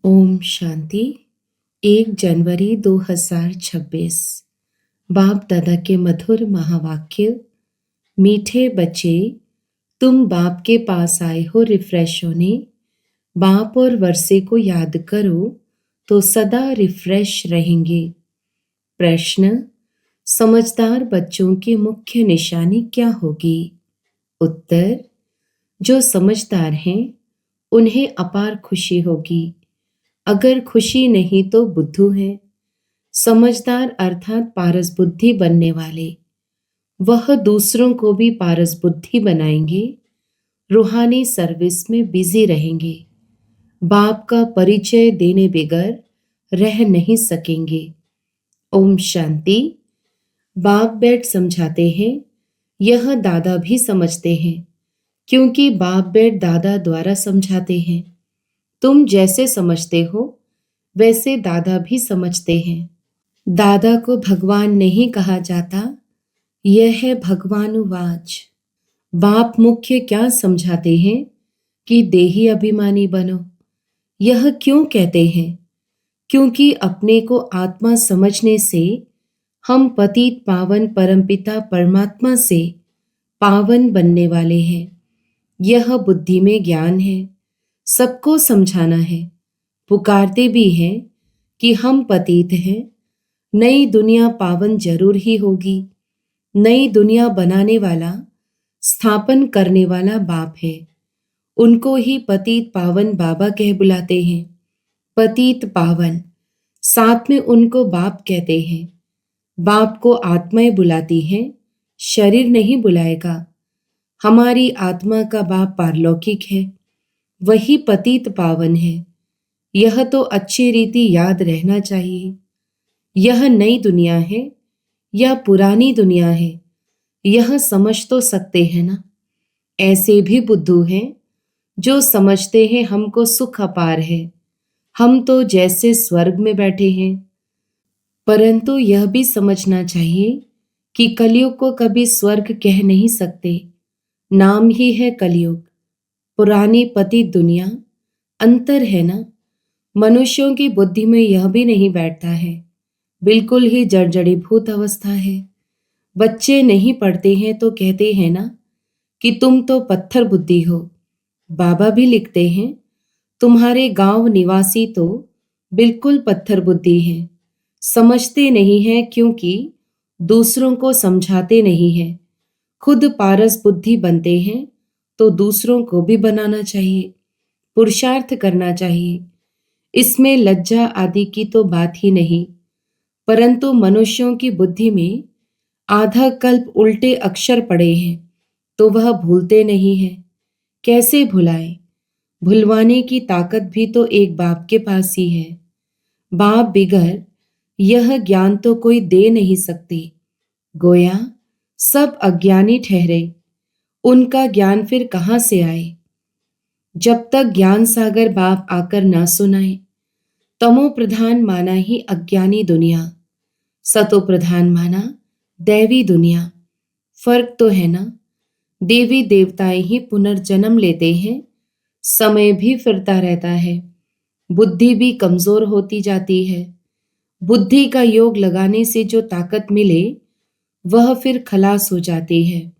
ओम शांति। 1 जनवरी 2026। बाप दादा के मधुर महावाक्य। मीठे बच्चे, तुम बाप के पास आए हो रिफ्रेश होने। बाप और वर्षे को याद करो तो सदा रिफ्रेश रहेंगे। प्रश्न: समझदार बच्चों की मुख्य निशानी क्या होगी? उत्तर: जो समझदार हैं उन्हें अपार खुशी होगी। अगर खुशी नहीं तो बुद्धू है। समझदार अर्थात पारस बुद्धि बनने वाले, वह दूसरों को भी पारस बुद्धि बनाएंगे। रूहानी सर्विस में बिजी रहेंगे। बाप का परिचय देने बगैर रह नहीं सकेंगे। ओम शांति। बाप बैठ समझाते हैं, यह दादा भी समझते हैं, क्योंकि बाप बैठ दादा द्वारा समझाते हैं। तुम जैसे समझते हो वैसे दादा भी समझते हैं। दादा को भगवान नहीं कहा जाता, यह है भगवानुवाच। बाप मुख्य क्या समझाते हैं कि देही अभिमानी बनो। यह क्यों कहते हैं? क्योंकि अपने को आत्मा समझने से हम पतित पावन परमपिता परमात्मा से पावन बनने वाले हैं। यह बुद्धि में ज्ञान है, सबको समझाना है। पुकारते भी हैं कि हम पतित हैं। नई दुनिया पावन जरूर ही होगी। नई दुनिया बनाने वाला, स्थापन करने वाला बाप है। उनको ही पतित पावन बाबा कह बुलाते हैं। पतित पावन, साथ में उनको बाप कहते हैं। बाप को आत्माएं बुलाती हैं, शरीर नहीं बुलाएगा। हमारी आत्मा का बाप पारलौकिक है, वही पतित पावन है। यह तो अच्छी रीति याद रहना चाहिए। यह नई दुनिया है या पुरानी दुनिया है, यह समझ तो सकते हैं ना। ऐसे भी बुद्धू हैं जो समझते हैं हमको सुख अपार है, हम तो जैसे स्वर्ग में बैठे हैं। परंतु यह भी समझना चाहिए कि कलयुग को कभी स्वर्ग कह नहीं सकते। नाम ही है कलयुग। पुरानी पतित दुनिया, अंतर है ना। मनुष्यों की बुद्धि में यह भी नहीं बैठता है। बिल्कुल ही जड़जड़ीभूत अवस्था है। बच्चे नहीं पढ़ते हैं तो कहते हैं ना कि तुम तो पत्थर बुद्धि हो। बाबा भी लिखते हैं, तुम्हारे गांव निवासी तो बिल्कुल पत्थर बुद्धि हैं। समझते नहीं हैं क्योंकि दूसरों को समझाते नहीं हैं। खुद पारस बुद्धि बनते हैं तो दूसरों को भी बनाना चाहिए, पुरुषार्थ करना चाहिए। इसमें लज्जा आदि की तो बात ही नहीं। परंतु मनुष्यों की बुद्धि में आधा कल्प उल्टे अक्षर पड़े हैं तो वह भूलते नहीं हैं। कैसे भुलाए? भुलवाने की ताकत भी तो एक बाप के पास ही है। बाप बिगर यह ज्ञान तो कोई दे नहीं सकते। गोया सब अज्ञानी ठहरे, उनका ज्ञान फिर कहाँ से आए? जब तक ज्ञान सागर बाप आकर ना सुनाए। तमो प्रधान माना ही अज्ञानी दुनिया, सतो प्रधान माना दैवी दुनिया। फर्क तो है ना। देवी देवताएं ही पुनर्जन्म लेते हैं, समय भी फिरता रहता है, बुद्धि भी कमजोर होती जाती है। बुद्धि का योग लगाने से जो ताकत मिले वह फिर खलास हो जाती है।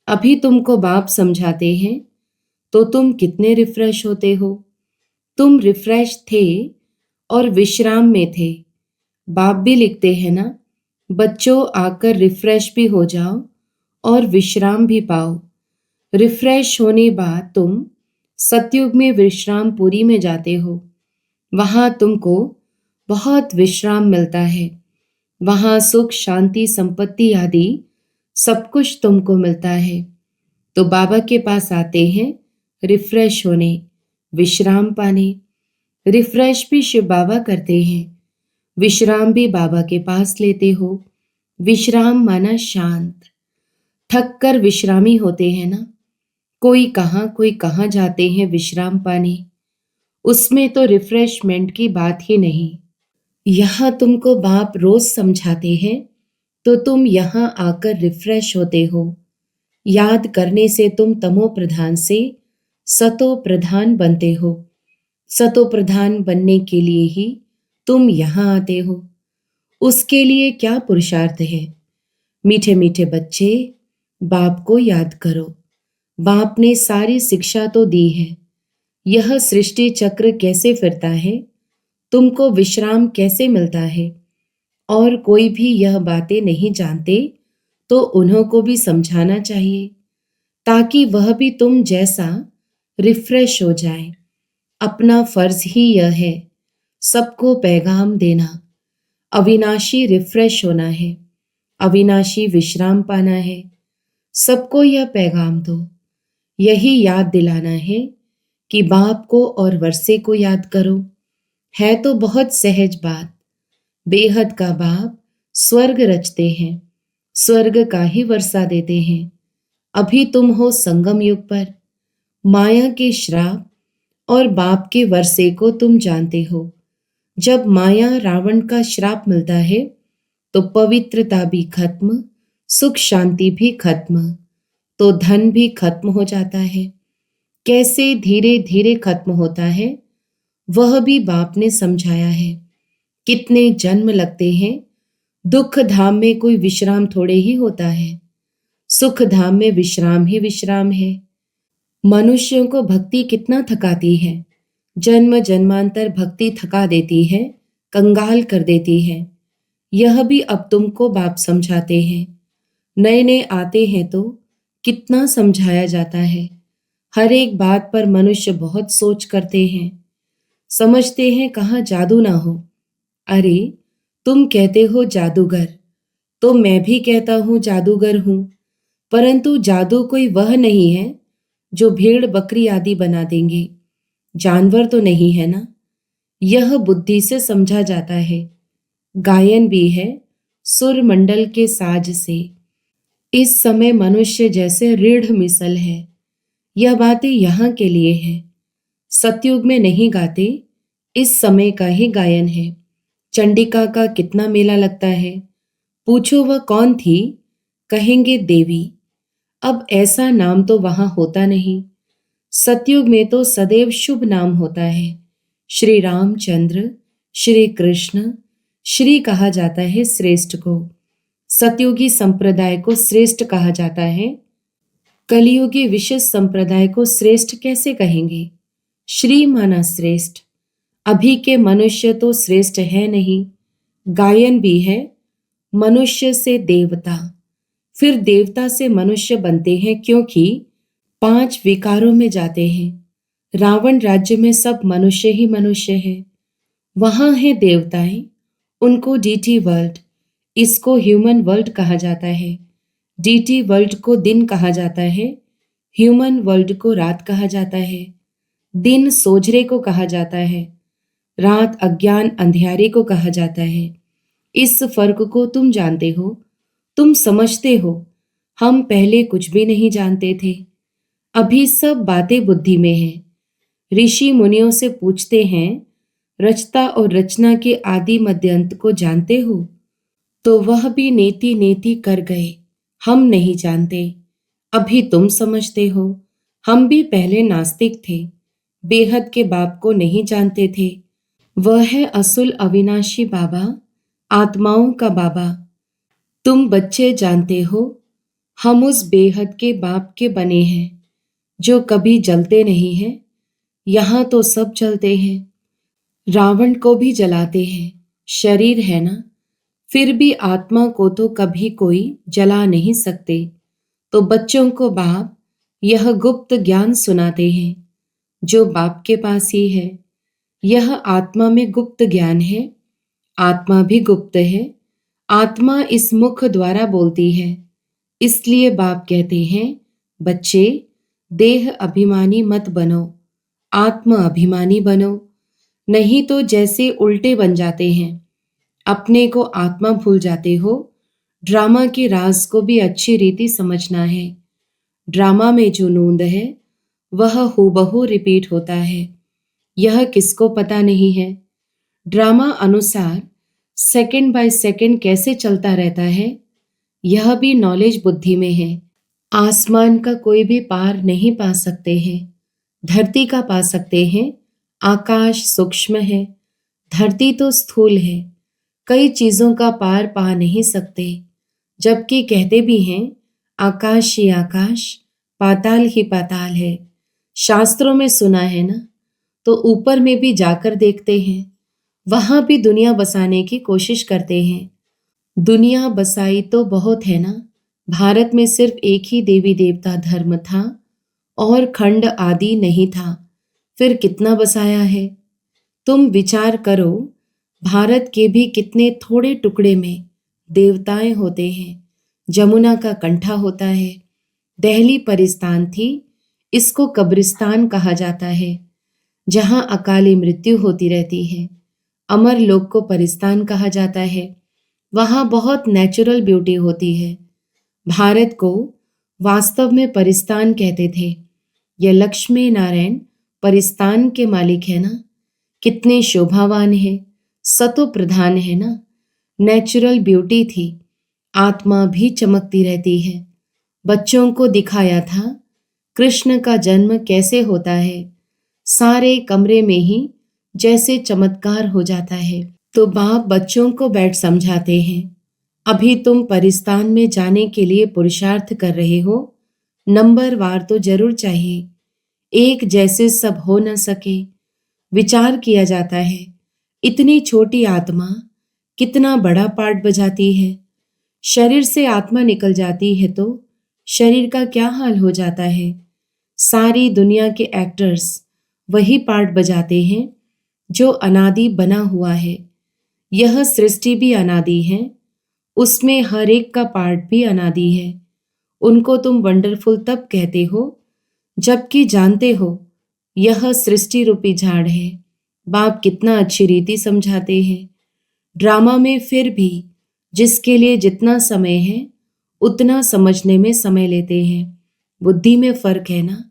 अभी तुमको बाप समझाते हैं तो तुम कितने रिफ्रेश होते हो। तुम रिफ्रेश थे और विश्राम में थे। बाप भी लिखते हैं ना, बच्चों आकर रिफ्रेश भी हो जाओ और विश्राम भी पाओ। रिफ्रेश होने बाद तुम सतयुग में विश्रामपुरी में जाते हो। वहां तुमको बहुत विश्राम मिलता है। वहां सुख शांति संपत्ति आदि सब कुछ तुमको मिलता है। तो बाबा के पास आते हैं रिफ्रेश होने, विश्राम पाने। रिफ्रेश भी शिव बाबा करते हैं, विश्राम भी बाबा के पास लेते हो। विश्राम माना शांत। थक कर विश्रामी होते हैं ना। कोई कहाँ जाते हैं विश्राम पाने। उसमें तो रिफ्रेशमेंट की बात ही नहीं। यहाँ तुमको बाप रोज समझाते हैं तो तुम यहाँ आकर रिफ्रेश होते हो। याद करने से तुम तमो प्रधान से सतो प्रधान बनते हो। सतो प्रधान बनने के लिए ही तुम यहाँ आते हो। उसके लिए क्या पुरुषार्थ है? मीठे मीठे बच्चे, बाप को याद करो। बाप ने सारी शिक्षा तो दी है। यह सृष्टि चक्र कैसे फिरता है, तुमको विश्राम कैसे मिलता है, और कोई भी यह बातें नहीं जानते तो उन्हों को भी समझाना चाहिए, ताकि वह भी तुम जैसा रिफ्रेश हो जाए। अपना फर्ज ही यह है, सबको पैगाम देना। अविनाशी रिफ्रेश होना है, अविनाशी विश्राम पाना है। सबको यह पैगाम दो, यही याद दिलाना है कि बाप को और वर्षे को याद करो। है तो बहुत सहज बात। बेहद का बाप स्वर्ग रचते हैं, स्वर्ग का ही वर्षा देते हैं। अभी तुम हो संगम युग पर। माया के श्राप और बाप के वर्षे को तुम जानते हो। जब माया रावण का श्राप मिलता है तो पवित्रता भी खत्म, सुख शांति भी खत्म, तो धन भी खत्म हो जाता है। कैसे धीरे धीरे खत्म होता है वह भी बाप ने समझाया है। कितने जन्म लगते हैं। दुख धाम में कोई विश्राम थोड़े ही होता है, सुख धाम में विश्राम ही विश्राम है। मनुष्यों को भक्ति कितना थकाती है। जन्म जन्मांतर भक्ति थका देती है, कंगाल कर देती है। यह भी अब तुमको बाप समझाते हैं। नए नए आते हैं तो कितना समझाया जाता है। हर एक बात पर मनुष्य बहुत सोच करते हैं, समझते हैं कहाँ जादू ना हो। अरे, तुम कहते हो जादूगर, तो मैं भी कहता हूँ जादूगर हूँ, परंतु जादू कोई वह नहीं है जो भेड़ बकरी आदि बना देंगे। जानवर तो नहीं है ना। यह बुद्धि से समझा जाता है। गायन भी है सुर मंडल के साज से। इस समय मनुष्य जैसे रीढ़ मिसल है। यह बातें यहाँ के लिए है। सतयुग में नहीं गाते, इस समय का ही गायन है। चंडिका का कितना मेला लगता है। पूछो वह कौन थी, कहेंगे देवी। अब ऐसा नाम तो वहां होता नहीं। सतयुग में तो सदैव शुभ नाम होता है। श्री रामचंद्र, श्री कृष्ण, श्री कहा जाता है श्रेष्ठ को। सतयुगी संप्रदाय को श्रेष्ठ कहा जाता है। कलियुगी विशेष संप्रदाय को श्रेष्ठ कैसे कहेंगे? श्री माना श्रेष्ठ। अभी के मनुष्य तो श्रेष्ठ है नहीं। गायन भी है मनुष्य से देवता, फिर देवता से मनुष्य बनते हैं, क्योंकि 5 विकारों में जाते हैं। रावण राज्य में सब मनुष्य ही मनुष्य है। वहां है देवताएं, उनको डीटी वर्ल्ड, इसको ह्यूमन वर्ल्ड कहा जाता है। डीटी वर्ल्ड को दिन कहा जाता है, ह्यूमन वर्ल्ड को रात कहा जाता है। दिन सोझरे को कहा जाता है, रात अज्ञान अंधियारे को कहा जाता है। इस फर्क को तुम जानते हो, तुम समझते हो। हम पहले कुछ भी नहीं जानते थे। अभी सब बातें बुद्धि में हैं। ऋषि मुनियों से पूछते हैं, रचता और रचना के आदि मध्य अंत को जानते हो? तो वह भी नेति नेति कर गए, हम नहीं जानते। अभी तुम समझते हो। हम भी पहले नास्तिक थे, बेहद के बाप को नहीं जानते थे। वह है असुल अविनाशी बाबा, आत्माओं का बाबा। तुम बच्चे जानते हो, हम उस बेहद के बाप के बने हैं जो कभी जलते नहीं हैं। यहाँ तो सब जलते हैं। रावण को भी जलाते हैं, शरीर है ना। फिर भी आत्मा को तो कभी कोई जला नहीं सकते। तो बच्चों को बाप यह गुप्त ज्ञान सुनाते हैं जो बाप के पास ही है। यह आत्मा में गुप्त ज्ञान है। आत्मा भी गुप्त है। आत्मा इस मुख द्वारा बोलती है। इसलिए बाप कहते हैं, बच्चे देह अभिमानी मत बनो, आत्म अभिमानी बनो। नहीं तो जैसे उल्टे बन जाते हैं, अपने को आत्मा भूल जाते हो। ड्रामा के राज को भी अच्छी रीति समझना है। ड्रामा में जो नूंद है वह हूबहू रिपीट होता है। यह किसको पता नहीं है। ड्रामा अनुसार सेकंड बाय सेकंड कैसे चलता रहता है, यह भी नॉलेज बुद्धि में है। आसमान का कोई भी पार नहीं पा सकते हैं, धरती का पा सकते हैं, आकाश सूक्ष्म है, धरती तो स्थूल है, कई चीजों का पार पा नहीं सकते, जबकि कहते भी हैं आकाश ही आकाश, पाताल ही पाताल है। शास्त्रों में सुना है ना, तो ऊपर में भी जाकर देखते हैं, वहां भी दुनिया बसाने की कोशिश करते हैं। दुनिया बसाई तो बहुत है ना, भारत में सिर्फ एक ही देवी देवता धर्म था और खंड आदि नहीं था, फिर कितना बसाया है। तुम विचार करो, भारत के भी कितने थोड़े टुकड़े में देवताएं होते हैं। जमुना का कंठा होता है, दहली परिस्तान थी, इसको कब्रिस्तान कहा जाता है, जहां अकाली मृत्यु होती रहती है। अमर लोक को परिस्तान कहा जाता है, वहां बहुत नेचुरल ब्यूटी होती है। भारत को वास्तव में परिस्तान कहते थे। यह लक्ष्मी नारायण परिस्तान के मालिक है ना, कितने शोभावान है, सतो प्रधान है ना, नेचुरल ब्यूटी थी, आत्मा भी चमकती रहती है। बच्चों को दिखाया था कृष्ण का जन्म कैसे होता है, सारे कमरे में ही जैसे चमत्कार हो जाता है। तो बाप बच्चों को बैठ समझाते हैं, अभी तुम परिस्तान में जाने के लिए पुरुषार्थ कर रहे हो, नंबर वार तो जरूर चाहिए, एक जैसे सब हो न सके। विचार किया जाता है, इतनी छोटी आत्मा कितना बड़ा पार्ट बजाती है। शरीर से आत्मा निकल जाती है तो शरीर का क्या हाल हो जाता है। सारी दुनिया के एक्टर्स वही पार्ट बजाते हैं जो अनादि बना हुआ है। यह सृष्टि भी अनादि है, उसमें हर एक का पार्ट भी अनादि है। उनको तुम वंडरफुल तब कहते हो जबकि जानते हो यह सृष्टि रूपी झाड़ है। बाप कितना अच्छी रीति समझाते हैं। ड्रामा में फिर भी जिसके लिए जितना समय है उतना समझने में समय लेते हैं। बुद्धि में फर्क है ना,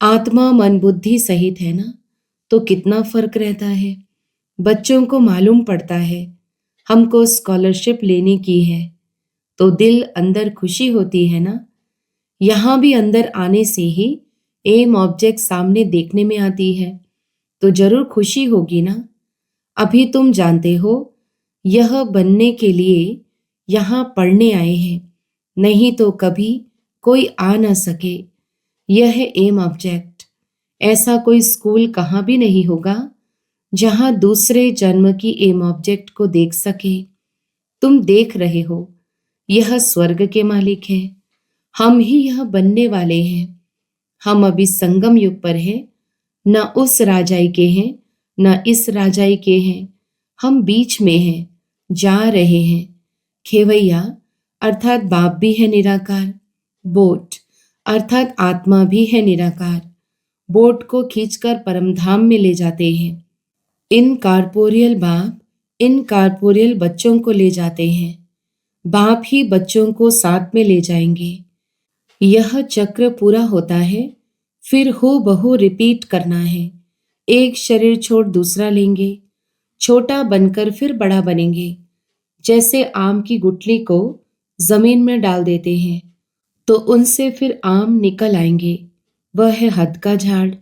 आत्मा मन बुद्धि सहित है ना, तो कितना फर्क रहता है। बच्चों को मालूम पड़ता है हमको स्कॉलरशिप लेने की है, तो दिल अंदर खुशी होती है ना। यहाँ भी अंदर आने से ही एम ऑब्जेक्ट सामने देखने में आती है, तो जरूर खुशी होगी ना। अभी तुम जानते हो यह बनने के लिए यहाँ पढ़ने आए हैं, नहीं तो कभी कोई आ ना सके। यह है एम ऑब्जेक्ट। ऐसा कोई स्कूल कहाँ भी नहीं होगा जहाँ दूसरे जन्म की एम ऑब्जेक्ट को देख सके। तुम देख रहे हो, यह स्वर्ग के मालिक है, हम ही यह बनने वाले हैं। हम अभी संगम युग पर हैं, न उस राजाई के हैं न इस राजाई के हैं, हम बीच में हैं, जा रहे हैं। खेवैया अर्थात बाप भी है निराकार, बोट अर्थात आत्मा भी है निराकार। बोट को खींचकर परमधाम में ले जाते हैं। इन कारपोरियल बाप इन कारपोरियल बच्चों को ले जाते हैं, बाप ही बच्चों को साथ में ले जाएंगे। यह चक्र पूरा होता है, फिर हो बहू रिपीट करना है। एक शरीर छोड़ दूसरा लेंगे, छोटा बनकर फिर बड़ा बनेंगे। जैसे आम की गुठली को जमीन में डाल देते हैं तो उनसे फिर आम निकल आएंगे, वह है हद का झाड़।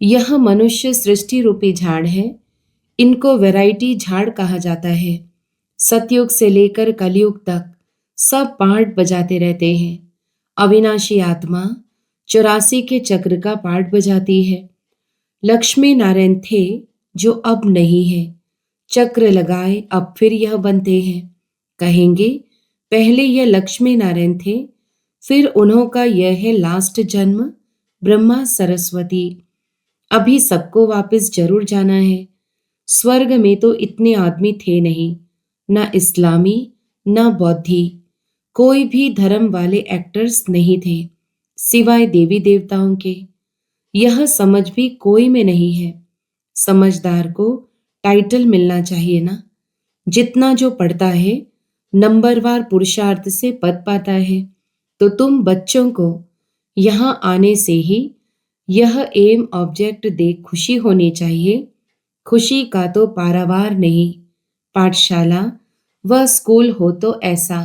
यह मनुष्य सृष्टि रूपी झाड़ है, इनको वैरायटी झाड़ कहा जाता है। सतयुग से लेकर कलयुग तक सब पार्ट बजाते रहते हैं। अविनाशी आत्मा 84 के चक्र का पार्ट बजाती है। लक्ष्मी नारायण थे जो अब नहीं है, चक्र लगाए अब फिर यह बनते हैं। कहेंगे पहले यह लक्ष्मी नारायण थे, फिर उन्हों का यह है लास्ट जन्म ब्रह्मा सरस्वती। अभी सबको वापस जरूर जाना है। स्वर्ग में तो इतने आदमी थे नहीं, ना इस्लामी ना बौद्धि, कोई भी धर्म वाले एक्टर्स नहीं थे सिवाय देवी देवताओं के। यह समझ भी कोई में नहीं है। समझदार को टाइटल मिलना चाहिए ना। जितना जो पढ़ता है नंबरवार पुरुषार्थ से पद पाता है। तो तुम बच्चों को यहाँ आने से ही यह एम ऑब्जेक्ट देख खुशी होनी चाहिए। खुशी का तो पारावार नहीं। पाठशाला व स्कूल हो तो ऐसा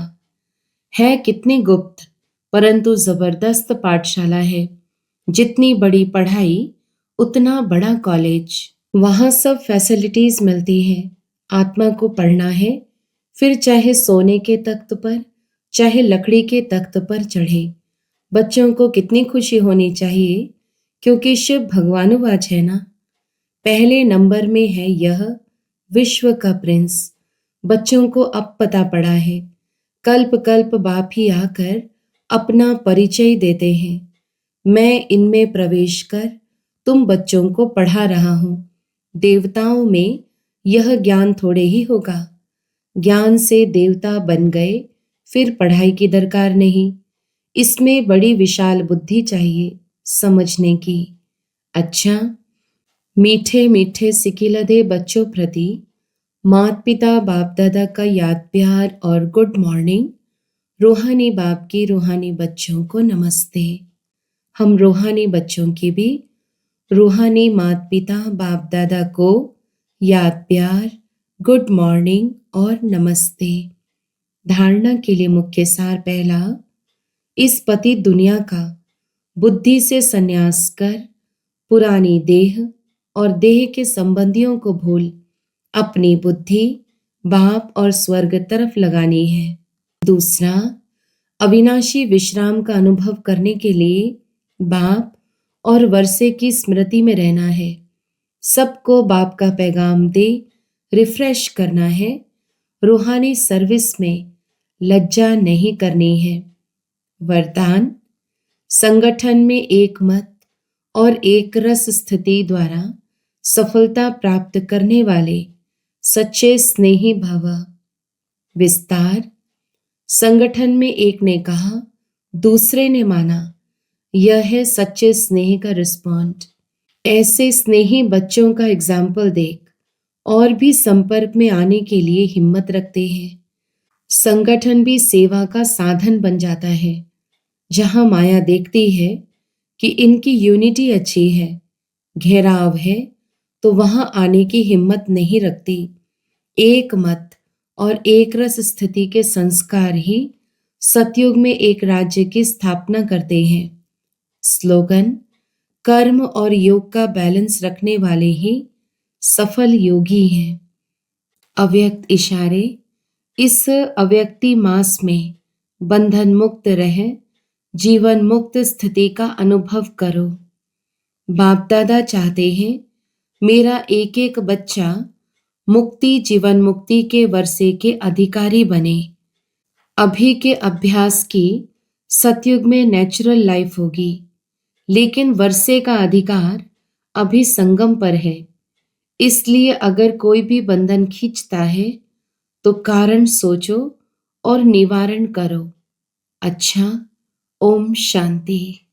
है, कितनी गुप्त परंतु जबरदस्त पाठशाला है। जितनी बड़ी पढ़ाई उतना बड़ा कॉलेज। वहाँ सब फैसिलिटीज मिलती हैं। आत्मा को पढ़ना है, फिर चाहे सोने के तख्त पर, चाहे लकड़ी के तख्त पर चढ़े। बच्चों को कितनी खुशी होनी चाहिए, क्योंकि शिव भगवानुवाच है ना, पहले नंबर में है यह विश्व का प्रिंस। बच्चों को अब पता पड़ा है, कल्प कल्प बाप ही आकर अपना परिचय देते हैं। मैं इनमें प्रवेश कर तुम बच्चों को पढ़ा रहा हूँ। देवताओं में यह ज्ञान थोड़े ही होगा। ज्ञान से देवता बन गए, फिर पढ़ाई की दरकार नहीं। इसमें बड़ी विशाल बुद्धि चाहिए समझने की। अच्छा, मीठे मीठे सिकिलधे बच्चों प्रति माता पिता बाप दादा का याद प्यार और गुड मॉर्निंग। रूहानी बाप की रूहानी बच्चों को नमस्ते। हम रूहानी बच्चों की भी रूहानी माता पिता बाप दादा को याद प्यार, गुड मॉर्निंग और नमस्ते। धारणा के लिए मुख्य सार पहला, इस पतित दुनिया का बुद्धि से संन्यास कर पुरानी देह और देह के संबंधियों को भूल अपनी बुद्धि बाप और स्वर्ग तरफ लगानी है। दूसरा, अविनाशी विश्राम का अनुभव करने के लिए बाप और वर्षे की स्मृति में रहना है। सबको बाप का पैगाम दे रिफ्रेश करना है। रूहानी सर्विस में लज्जा नहीं करनी है। वरदान, संगठन में एक मत और एक रस स्थिति द्वारा सफलता प्राप्त करने वाले सच्चे स्नेही भव। विस्तार, संगठन में एक ने कहा, दूसरे ने माना। यह है सच्चे स्नेह का रिस्पॉन्ड। ऐसे स्नेही बच्चों का एग्जाम्पल देख और भी संपर्क में आने के लिए हिम्मत रखते हैं। संगठन भी सेवा का साधन बन जाता है। जहां माया देखती है कि इनकी यूनिटी अच्छी है, घेराव है, तो वहां आने की हिम्मत नहीं रखती। एक मत और एक रस स्थिति के संस्कार ही सतयुग में एक राज्य की स्थापना करते हैं। स्लोगन, कर्म और योग का बैलेंस रखने वाले ही सफल योगी हैं। अव्यक्त इशारे, इस अव्यक्ति मास में बंधन मुक्त रह जीवन मुक्त स्थिति का अनुभव करो। बाप दादा चाहते हैं मेरा एक एक बच्चा मुक्ति जीवन मुक्ति के वर्षे के अधिकारी बने। अभी के अभ्यास की सतयुग में नेचुरल लाइफ होगी, लेकिन वर्षे का अधिकार अभी संगम पर है। इसलिए अगर कोई भी बंधन खींचता है तो कारण सोचो और निवारण करो। अच्छा, ओम शांति।